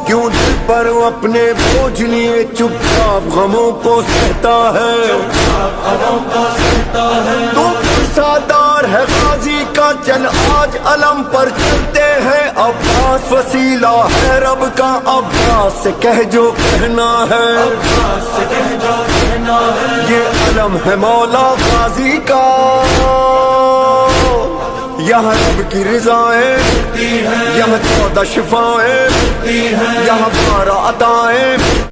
क्यों दिल पर अपने बोझ लिए चुपचाप गमों को सहता है। तू सादार है गाजी का, चल आज अलम पर चलते हैं। अब्बास वसीला है रब का, अब्बास से कह जो कहना है। ये अलम है मौला गाजी का, यहाँ रब की रिज़ाएं, यहाँ 14 शिफाएं, यहाँ 12 अताएं।